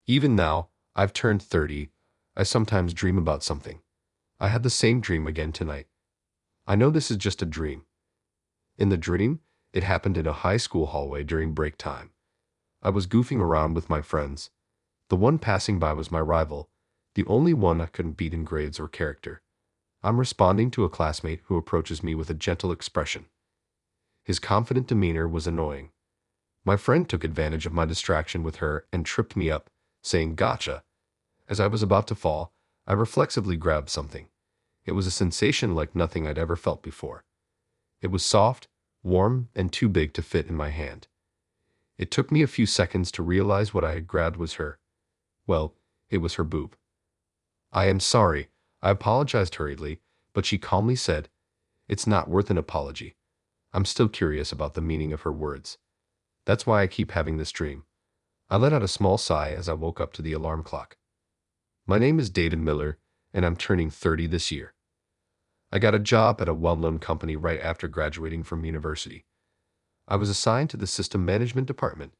Even now, I've turned 30, I sometimes dream about something. I had the same dream again tonight. I know this is just a dream. In the dream, it happened in a high school hallway during break time. I was goofing around with my friends. The one passing by was my rival, the only one I couldn't beat in grades or character. I'm responding to a classmate who approaches me with a gentle expression. His confident demeanor was annoying. My friend took advantage of my distraction with her and tripped me up, saying, "Gotcha." As I was about to fall, I reflexively grabbed something. It was a sensation like nothing I'd ever felt before. It was soft, warm, and too big to fit in my hand. It took me a few seconds to realize what I had grabbed was her. Well, it was her boob. "I am sorry," I apologized hurriedly, but she calmly said, "It's not worth an apology." I'm still curious about the meaning of her words. That's why I keep having this dream. I let out a small sigh as I woke up to the alarm clock. My name is David Miller, and I'm turning 30 this year. I got a job at a well-known company right after graduating from university. I was assigned to the system management department.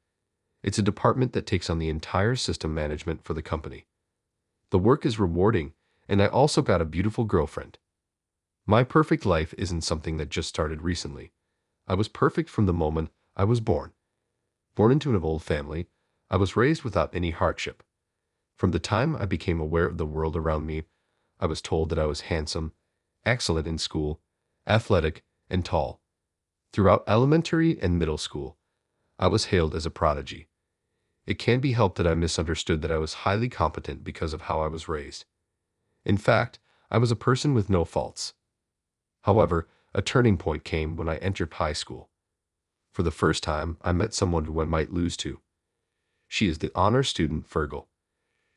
It's a department that takes on the entire system management for the company. The work is rewarding, and I also got a beautiful girlfriend. My perfect life isn't something that just started recently. I was perfect from the moment I was born. Born into an old family, I was raised without any hardship. From the time I became aware of the world around me, I was told that I was handsome, excellent in school, athletic, and tall. Throughout elementary and middle school, I was hailed as a prodigy. It can't be helped that I misunderstood that I was highly competent because of how I was raised. In fact, I was a person with no faults. However, a turning point came when I entered high school. For the first time, I met someone who I might lose to. She is the honor student Fergal.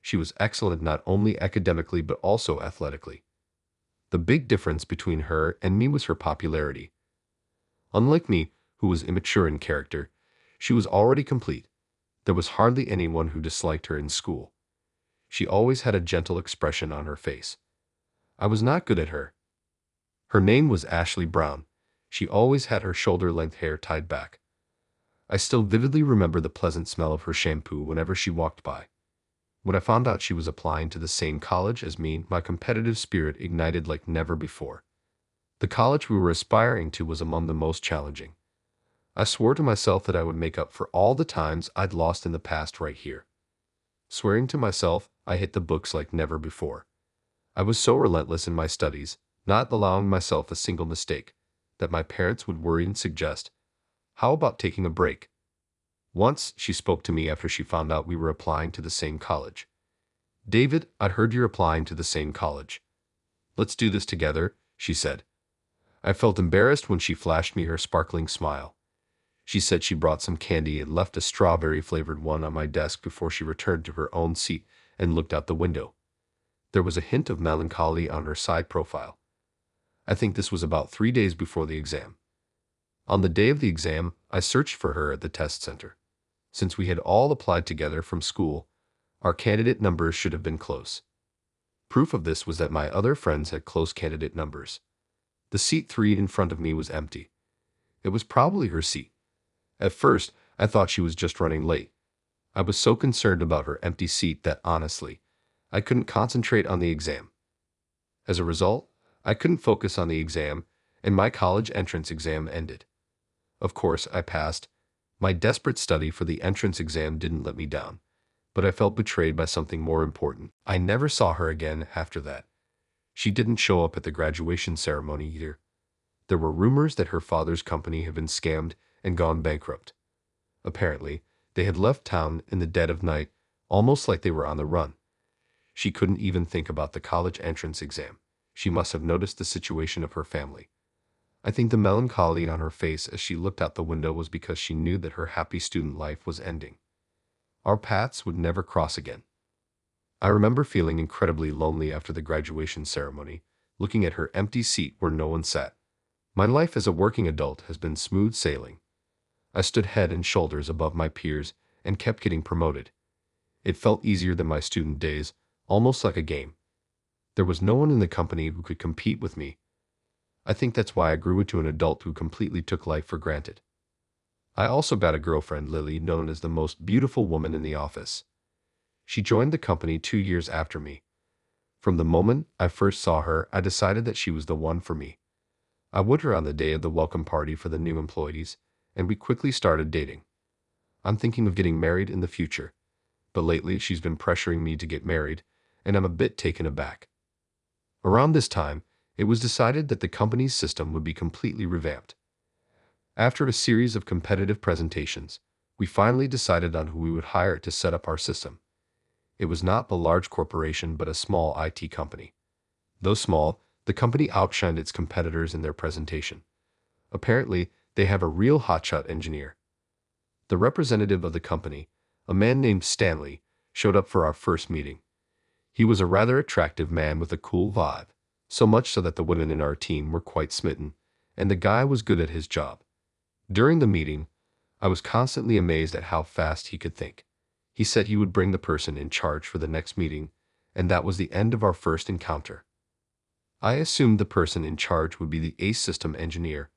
She was excellent not only academically but also athletically. The big difference between her and me was her popularity. Unlike me, who was immature in character, she was already complete. There was hardly anyone who disliked her in school. She always had a gentle expression on her face. I was not good at her. Her name was Ashley Brown. She always had her shoulder-length hair tied back. I still vividly remember the pleasant smell of her shampoo whenever she walked by. When I found out she was applying to the same college as me, my competitive spirit ignited like never before. The college we were aspiring to was among the most challenging. I swore to myself that I would make up for all the times I'd lost in the past right here. Swearing to myself, I hit the books like never before. I was so relentless in my studies, not allowing myself a single mistake, that my parents would worry and suggest, "How about taking a break?" Once, she spoke to me after she found out we were applying to the same college. "David, I'd heard you're applying to the same college. Let's do this together," she said. I felt embarrassed when she flashed me her sparkling smile. She said she brought some candy and left a strawberry-flavored one on my desk before she returned to her own seat and looked out the window. There was a hint of melancholy on her side profile. I think this was about 3 days before the exam. On the day of the exam, I searched for her at the test center. Since we had all applied together from school, our candidate numbers should have been close. Proof of this was that my other friends had close candidate numbers. The seat 3 in front of me was empty. It was probably her seat. At first, I thought she was just running late. I was so concerned about her empty seat that, honestly, I couldn't concentrate on the exam. As a result, I couldn't focus on the exam, and my college entrance exam ended. Of course, I passed. My desperate study for the entrance exam didn't let me down, but I felt betrayed by something more important. I never saw her again after that. She didn't show up at the graduation ceremony either. There were rumors that her father's company had been scammed and gone bankrupt. Apparently, they had left town in the dead of night, almost like they were on the run. She couldn't even think about the college entrance exam. She must have noticed the situation of her family. I think the melancholy on her face as she looked out the window was because she knew that her happy student life was ending. Our paths would never cross again. I remember feeling incredibly lonely after the graduation ceremony, looking at her empty seat where no one sat. My life as a working adult has been smooth sailing. I stood head and shoulders above my peers and kept getting promoted. It felt easier than my student days, almost like a game. There was no one in the company who could compete with me. I think that's why I grew into an adult who completely took life for granted. I also got a girlfriend, Lily, known as the most beautiful woman in the office. She joined the company 2 years after me. From the moment I first saw her, I decided that she was the one for me. I would her on the day of the welcome party for the new employees, and we quickly started dating. I'm thinking of getting married in the future, but lately she's been pressuring me to get married, and I'm a bit taken aback. Around this time, it was decided that the company's system would be completely revamped. After a series of competitive presentations, we finally decided on who we would hire to set up our system. It was not a large corporation but a small IT company. Though small, the company outshined its competitors in their presentation. Apparently, they have a real hotshot engineer. The representative of the company, a man named Stanley, showed up for our first meeting. He was a rather attractive man with a cool vibe, so much so that the women in our team were quite smitten, and the guy was good at his job. During the meeting, I was constantly amazed at how fast he could think. He said he would bring the person in charge for the next meeting, and that was the end of our first encounter. I assumed the person in charge would be the ACE system engineer.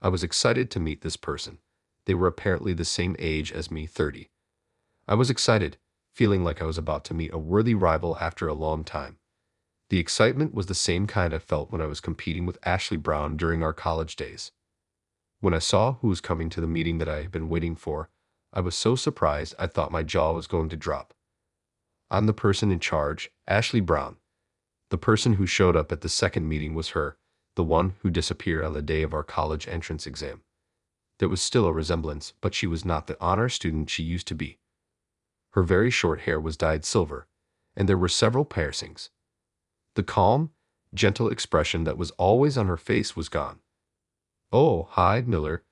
I was excited to meet this person. They were apparently the same age as me, 30. I was excited, feeling like I was about to meet a worthy rival after a long time. The excitement was the same kind I felt when I was competing with Ashley Brown during our college days. When I saw who was coming to the meeting that I had been waiting for, I was so surprised I thought my jaw was going to drop. I'm the person in charge, Ashley Brown. The person who showed up at the second meeting was her, the one who disappeared on the day of our college entrance exam. There was still a resemblance, but she was not the honor student she used to be. Her very short hair was dyed silver, and there were several piercings. The calm, gentle expression that was always on her face was gone. "Oh, hi, Miller.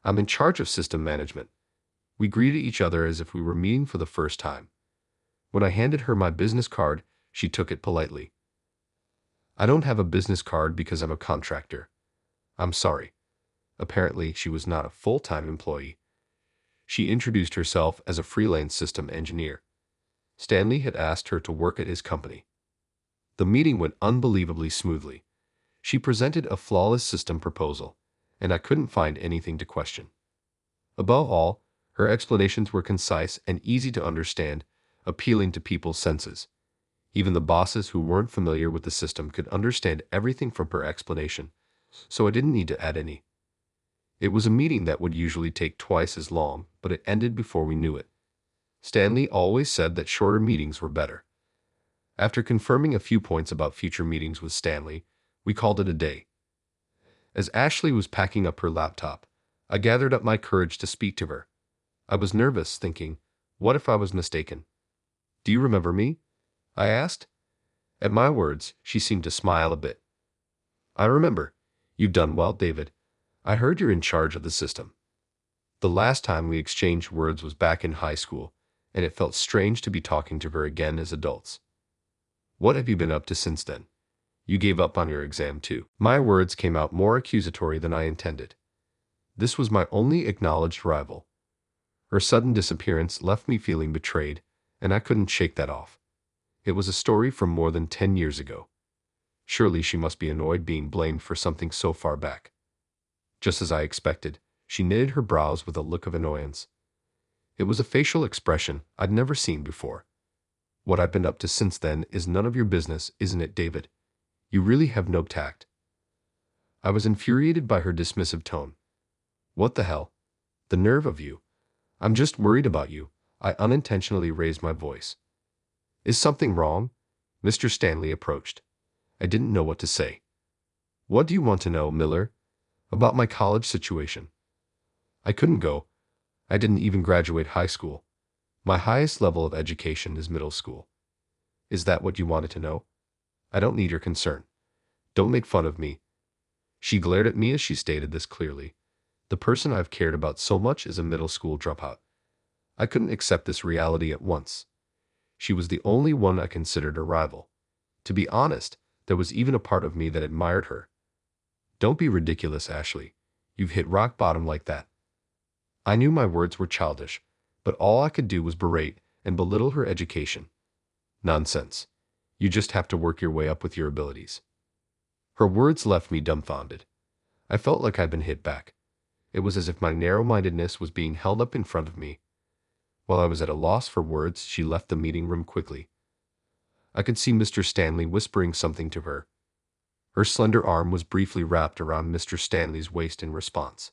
I'm in charge of system management." We greeted each other as if we were meeting for the first time. When I handed her my business card, she took it politely. "I don't have a business card because I'm a contractor. I'm sorry." Apparently, she was not a full-time employee. She introduced herself as a freelance system engineer. Stanley had asked her to work at his company. The meeting went unbelievably smoothly. She presented a flawless system proposal, and I couldn't find anything to question. Above all, her explanations were concise and easy to understand, appealing to people's senses. Even the bosses who weren't familiar with the system could understand everything from her explanation, so I didn't need to add any. It was a meeting that would usually take twice as long, but it ended before we knew it. Stanley always said that shorter meetings were better. After confirming a few points about future meetings with Stanley, we called it a day. As Ashley was packing up her laptop, I gathered up my courage to speak to her. I was nervous, thinking, what if I was mistaken? "Do you remember me?" I asked. At my words, she seemed to smile a bit. "I remember. You've done well, David. I heard you're in charge of the system." The last time we exchanged words was back in high school, and it felt strange to be talking to her again as adults. "What have you been up to since then? You gave up on your exam too." My words came out more accusatory than I intended. This was my only acknowledged rival. Her sudden disappearance left me feeling betrayed, and I couldn't shake that off. It was a story from more than 10 years ago. Surely she must be annoyed being blamed for something so far back. Just as I expected, she knitted her brows with a look of annoyance. It was a facial expression I'd never seen before. "What I've been up to since then is none of your business, isn't it, David? You really have no tact." I was infuriated by her dismissive tone. "What the hell? The nerve of you. I'm just worried about you." I unintentionally raised my voice. "Is something wrong?" Mr. Stanley approached. I didn't know what to say. "What do you want to know, Miller?" "About my college situation. I couldn't go. I didn't even graduate high school. My highest level of education is middle school." "Is that what you wanted to know?" "I don't need your concern. Don't make fun of me." She glared at me as she stated this clearly. The person I've cared about so much is a middle school dropout. I couldn't accept this reality at once. She was the only one I considered a rival. To be honest, there was even a part of me that admired her. "Don't be ridiculous, Ashley. You've hit rock bottom like that." I knew my words were childish, but all I could do was berate and belittle her education. "Nonsense. You just have to work your way up with your abilities." Her words left me dumbfounded. I felt like I'd been hit back. It was as if my narrow-mindedness was being held up in front of me. While I was at a loss for words, she left the meeting room quickly. I could see Mr. Stanley whispering something to her. Her slender arm was briefly wrapped around Mr. Stanley's waist in response.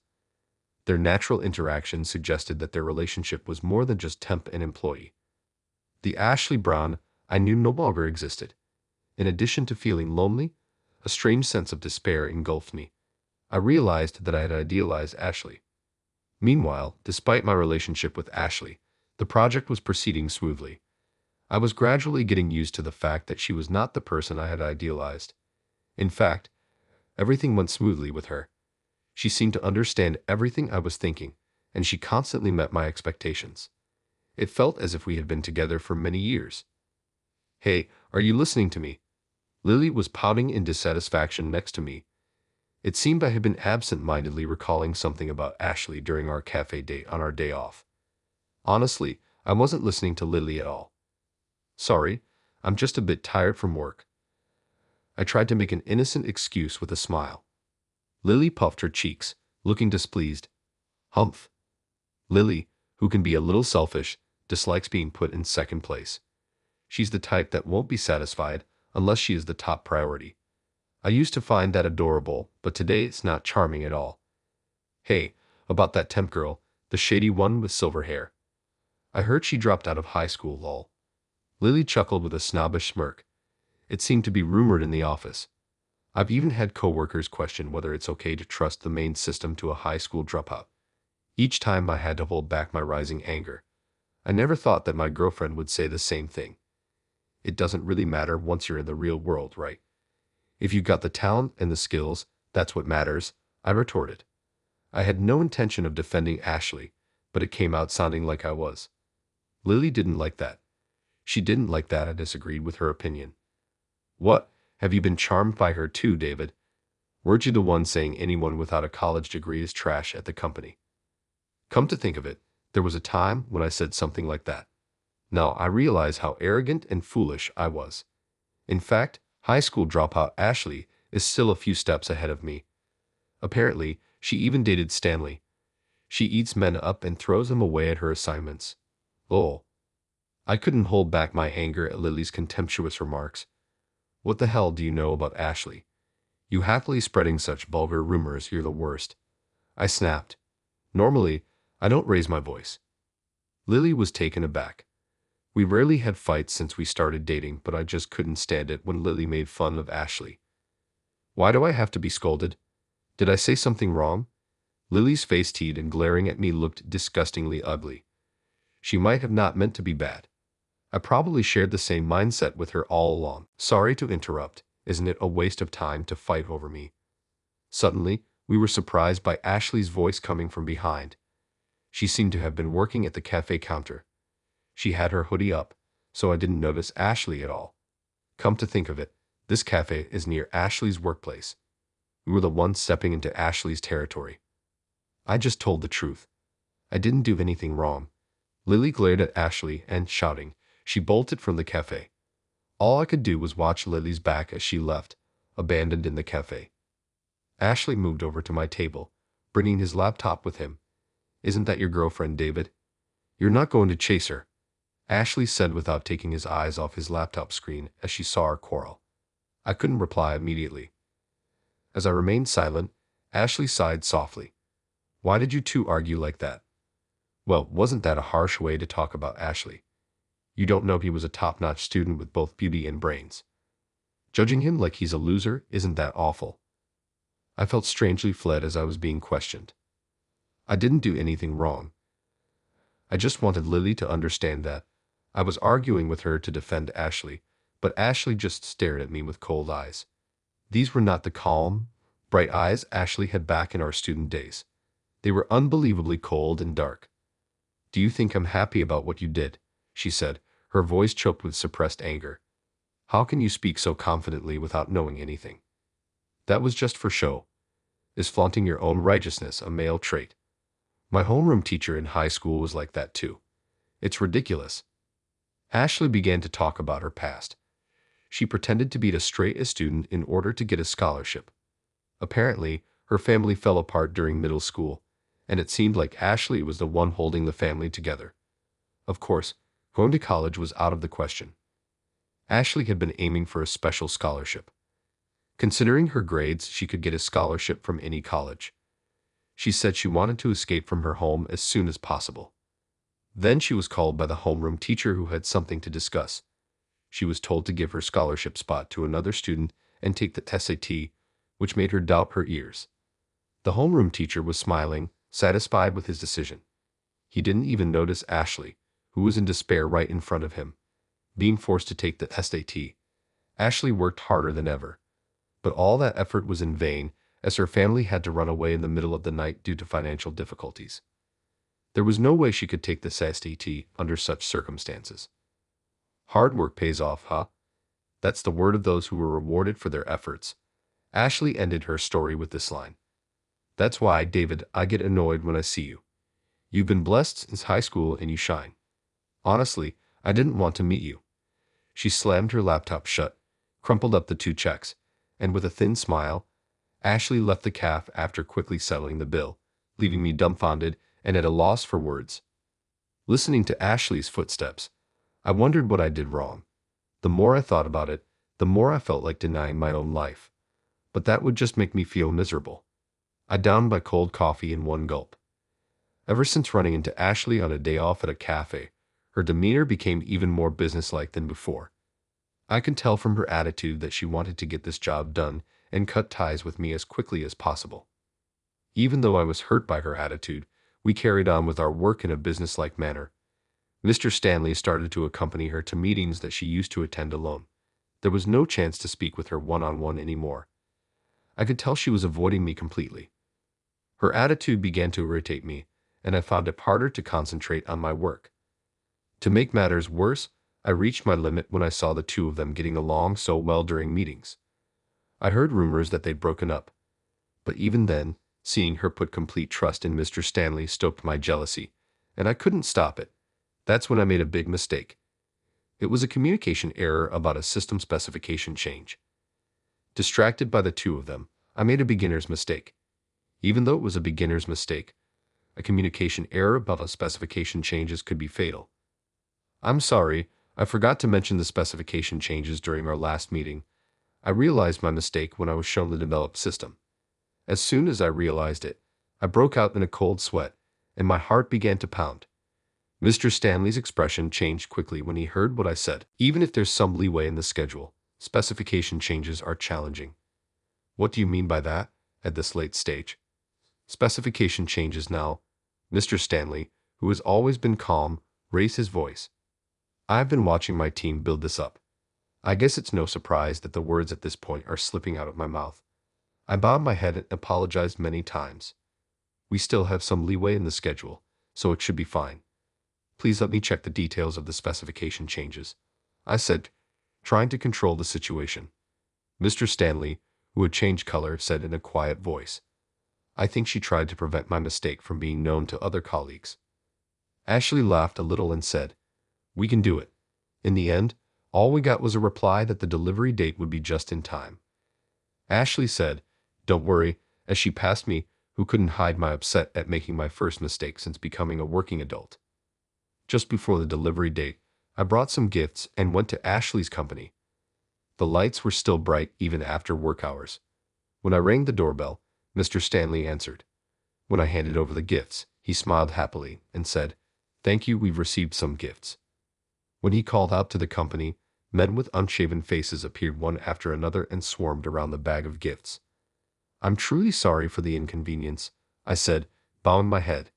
Their natural interaction suggested that their relationship was more than just temp and employee. The Ashley Brown I knew no longer existed. In addition to feeling lonely, a strange sense of despair engulfed me. I realized that I had idealized Ashley. Meanwhile, despite my relationship with Ashley, the project was proceeding smoothly. I was gradually getting used to the fact that she was not the person I had idealized. In fact, everything went smoothly with her. She seemed to understand everything I was thinking, and she constantly met my expectations. It felt as if we had been together for many years. "Hey, are you listening to me?" Lily was pouting in dissatisfaction next to me. It seemed I had been absent-mindedly recalling something about Ashley during our cafe date on our day off. Honestly, I wasn't listening to Lily at all. "Sorry, I'm just a bit tired from work." I tried to make an innocent excuse with a smile. Lily puffed her cheeks, looking displeased. "Humph. Lily, who can be a little selfish, dislikes being put in second place. She's the type that won't be satisfied unless she is the top priority. I used to find that adorable, but today it's not charming at all. Hey, about that temp girl, the shady one with silver hair. I heard she dropped out of high school, lol." Lily chuckled with a snobbish smirk. It seemed to be rumored in the office. I've even had coworkers question whether it's okay to trust the main system to a high school dropout. Each time I had to hold back my rising anger. I never thought that my girlfriend would say the same thing. It doesn't really matter once you're in the real world, right? If you got the talent and the skills, that's what matters, I retorted. I had no intention of defending Ashley, but it came out sounding like I was. Lily didn't like that. She didn't like that I disagreed with her opinion. "What, have you been charmed by her too, David? Weren't you the one saying anyone without a college degree is trash at the company?" Come to think of it, there was a time when I said something like that. Now I realize how arrogant and foolish I was. In fact, high school dropout Ashley is still a few steps ahead of me. Apparently, she even dated Stanley. She eats men up and throws them away at her assignments. Lol. I couldn't hold back my anger at Lily's contemptuous remarks. "What the hell do you know about Ashley? You happily spreading such vulgar rumors, you're the worst." I snapped. Normally, I don't raise my voice. Lily was taken aback. We rarely had fights since we started dating, but I just couldn't stand it when Lily made fun of Ashley. "Why do I have to be scolded? Did I say something wrong?" Lily's face teed and glaring at me looked disgustingly ugly. She might have not meant to be bad. I probably shared the same mindset with her all along. "Sorry to interrupt. Isn't it a waste of time to fight over me?" Suddenly, we were surprised by Ashley's voice coming from behind. She seemed to have been working at the cafe counter. She had her hoodie up, so I didn't notice Ashley at all. Come to think of it, this cafe is near Ashley's workplace. We were the ones stepping into Ashley's territory. I just told the truth. I didn't do anything wrong. Lily glared at Ashley and, shouting, she bolted from the cafe. All I could do was watch Lily's back as she left, abandoned in the cafe. Ashley moved over to my table, bringing his laptop with him. "Isn't that your girlfriend, David? You're not going to chase her?" Ashley said without taking his eyes off his laptop screen as she saw our quarrel. I couldn't reply immediately. As I remained silent, Ashley sighed softly. "Why did you two argue like that?" Well, wasn't that a harsh way to talk about Ashley? You don't know he was a top-notch student with both beauty and brains. Judging him like he's a loser, isn't that awful? I felt strangely fled as I was being questioned. I didn't do anything wrong. I just wanted Lily to understand that. I was arguing with her to defend Ashley, but Ashley just stared at me with cold eyes. These were not the calm, bright eyes Ashley had back in our student days. They were unbelievably cold and dark. "Do you think I'm happy about what you did?" she said, her voice choked with suppressed anger. "How can you speak so confidently without knowing anything? That was just for show. Is flaunting your own righteousness a male trait? My homeroom teacher in high school was like that too. It's ridiculous." Ashley began to talk about her past. She pretended to be a straight-A student in order to get a scholarship. Apparently, her family fell apart during middle school, and it seemed like Ashley was the one holding the family together. Of course, going to college was out of the question. Ashley had been aiming for a special scholarship. Considering her grades, she could get a scholarship from any college. She said she wanted to escape from her home as soon as possible. Then she was called by the homeroom teacher who had something to discuss. She was told to give her scholarship spot to another student and take the SAT, which made her doubt her ears. The homeroom teacher was smiling, satisfied with his decision. He didn't even notice Ashley, who was in despair right in front of him, being forced to take the SAT. Ashley worked harder than ever, but all that effort was in vain as her family had to run away in the middle of the night due to financial difficulties. There was no way she could take the SAT under such circumstances. Hard work pays off, huh? That's the word of those who were rewarded for their efforts. Ashley ended her story with this line. That's why, David, I get annoyed when I see you. You've been blessed since high school and you shine. Honestly, I didn't want to meet you. She slammed her laptop shut, crumpled up the 2 checks, and with a thin smile, Ashley left the cafe after quickly settling the bill, leaving me dumbfounded and at a loss for words. Listening to Ashley's footsteps, I wondered what I did wrong. The more I thought about it, the more I felt like denying my own life. But that would just make me feel miserable. I downed my cold coffee in one gulp. Ever since running into Ashley on a day off at a cafe, her demeanor became even more businesslike than before. I could tell from her attitude that she wanted to get this job done and cut ties with me as quickly as possible. Even though I was hurt by her attitude, we carried on with our work in a businesslike manner. Mr. Stanley started to accompany her to meetings that she used to attend alone. There was no chance to speak with her one-on-one anymore. I could tell she was avoiding me completely. Her attitude began to irritate me, and I found it harder to concentrate on my work. To make matters worse, I reached my limit when I saw the 2 of them getting along so well during meetings. I heard rumors that they'd broken up, but even then, seeing her put complete trust in Mr. Stanley stoked my jealousy, and I couldn't stop it. That's when I made a big mistake. It was a communication error about a system specification change. Distracted by the 2 of them, I made a beginner's mistake. Even though it was a beginner's mistake, a communication error about a specification changes could be fatal. I'm sorry, I forgot to mention the specification changes during our last meeting. I realized my mistake when I was shown the developed system. As soon as I realized it, I broke out in a cold sweat, and my heart began to pound. Mr. Stanley's expression changed quickly when he heard what I said. Even if there's some leeway in the schedule, specification changes are challenging. What do you mean by that, at this late stage? Specification changes now. Mr. Stanley, who has always been calm, raised his voice. I've been watching my team build this up. I guess it's no surprise that the words at this point are slipping out of my mouth. I bowed my head and apologized many times. We still have some leeway in the schedule, so it should be fine. Please let me check the details of the specification changes, I said, trying to control the situation. Mr. Stanley, who had changed color, said in a quiet voice, I think she tried to prevent my mistake from being known to other colleagues. Ashley laughed a little and said, We can do it. In the end, all we got was a reply that the delivery date would be just in time. Ashley said, Don't worry, as she passed me, who couldn't hide my upset at making my first mistake since becoming a working adult. Just before the delivery date, I brought some gifts and went to Ashley's company. The lights were still bright even after work hours. When I rang the doorbell, Mr. Stanley answered. When I handed over the gifts, he smiled happily and said, Thank you, we've received some gifts. When he called out to the company, men with unshaven faces appeared one after another and swarmed around the bag of gifts. I'm truly sorry for the inconvenience, I said, bowing my head.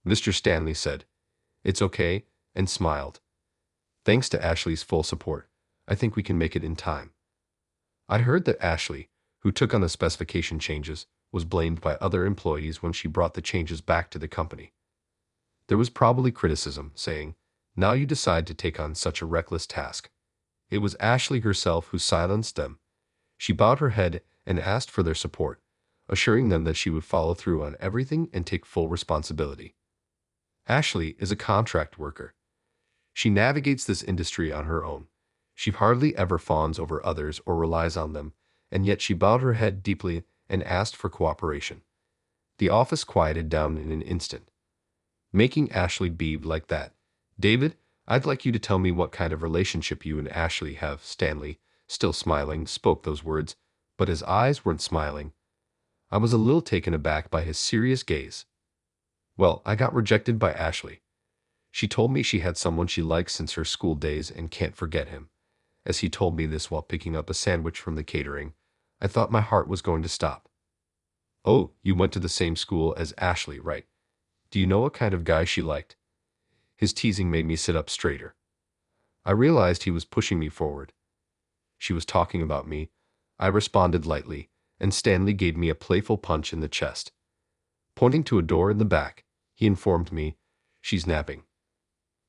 Mr. Stanley said, It's okay, and smiled. Thanks to Ashley's full support, I think we can make it in time. I heard that Ashley, who took on the specification changes, was blamed by other employees when she brought the changes back to the company. There was probably criticism, saying, Now you decide to take on such a reckless task. It was Ashley herself who silenced them. She bowed her head and asked for their support, assuring them that she would follow through on everything and take full responsibility. Ashley is a contract worker. She navigates this industry on her own. She hardly ever fawns over others or relies on them, and yet she bowed her head deeply and asked for cooperation. The office quieted down in an instant. Making Ashley beave like that David, I'd like you to tell me what kind of relationship you and Ashley have. Stanley, still smiling, spoke those words, but his eyes weren't smiling. I was a little taken aback by his serious gaze. Well, I got rejected by Ashley. She told me she had someone she likes since her school days and can't forget him. As he told me this while picking up a sandwich from the catering, I thought my heart was going to stop. Oh, you went to the same school as Ashley, right? Do you know what kind of guy she liked? His teasing made me sit up straighter. I realized he was pushing me forward. She was talking about me. I responded lightly, and Stanley gave me a playful punch in the chest. Pointing to a door in the back, he informed me, "She's napping."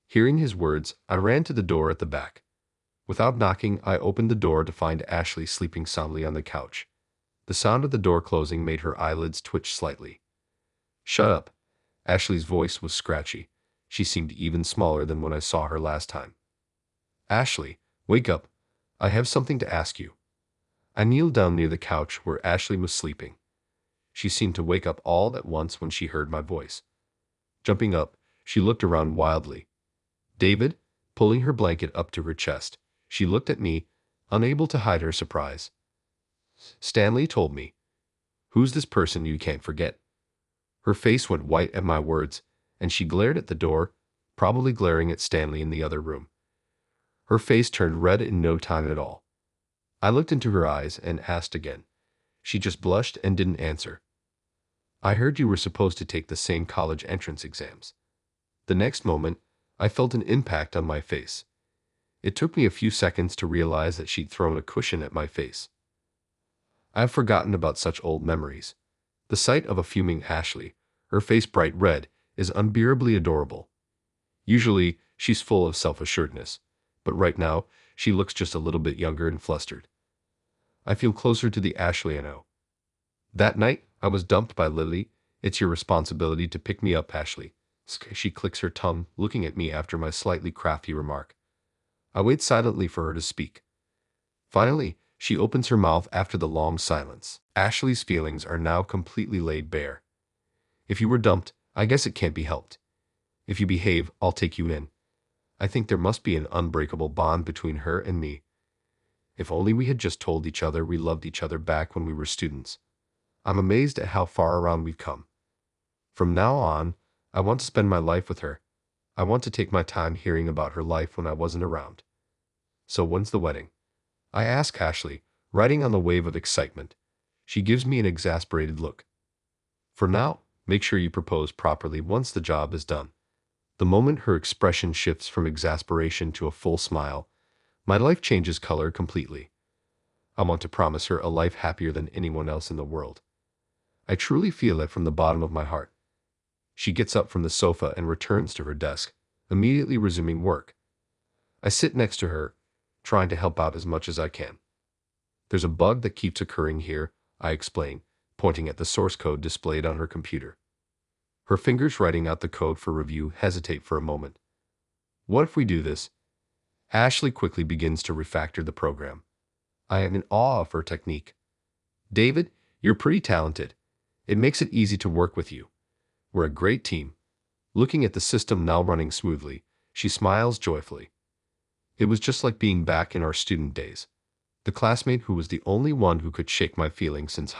Hearing his words, I ran to the door at the back. Without knocking, I opened the door to find Ashley sleeping soundly on the couch. The sound of the door closing made her eyelids twitch slightly. "Shut up." Ashley's voice was scratchy. She seemed even smaller than when I saw her last time. "Ashley, wake up. I have something to ask you." I kneeled down near the couch where Ashley was sleeping. She seemed to wake up all at once when she heard my voice. Jumping up, she looked around wildly. "David," pulling her blanket up to her chest, she looked at me, unable to hide her surprise. "Stanley told me." "Who's this person you can't forget?" Her face went white at my words, and she glared at the door, probably glaring at Stanley in the other room. Her face turned red in no time at all. I looked into her eyes and asked again. She just blushed and didn't answer. "I heard you were supposed to take the same college entrance exams." The next moment, I felt an impact on my face. It took me a few seconds to realize that she'd thrown a cushion at my face. I've forgotten about such old memories. The sight of a fuming Ashley, her face bright red, is unbearably adorable. Usually, she's full of self-assuredness, but right now, she looks just a little bit younger and flustered. I feel closer to the Ashley I know. That night, I was dumped by Lily. "It's your responsibility to pick me up, Ashley." She clicks her tongue, looking at me after my slightly crafty remark. I wait silently for her to speak. Finally, she opens her mouth after the long silence. Ashley's feelings are now completely laid bare. "If you were dumped, I guess it can't be helped. If you behave, I'll take you in." I think there must be an unbreakable bond between her and me. If only we had just told each other we loved each other back when we were students. I'm amazed at how far around we've come. From now on, I want to spend my life with her. I want to take my time hearing about her life when I wasn't around. "So when's the wedding?" I ask Ashley, riding on the wave of excitement. She gives me an exasperated look. "For now, make sure you propose properly once the job is done." The moment her expression shifts from exasperation to a full smile, my life changes color completely. I want to promise her a life happier than anyone else in the world. I truly feel it from the bottom of my heart. She gets up from the sofa and returns to her desk, immediately resuming work. I sit next to her, trying to help out as much as I can. "There's a bug that keeps occurring here," I explain, pointing at the source code displayed on her computer. Her fingers writing out the code for review hesitate for a moment. "What if we do this?" Ashley quickly begins to refactor the program. I am in awe of her technique. "David, you're pretty talented. It makes it easy to work with you. We're a great team." Looking at the system now running smoothly, she smiles joyfully. It was just like being back in our student days. The classmate who was the only one who could shake my feelings since high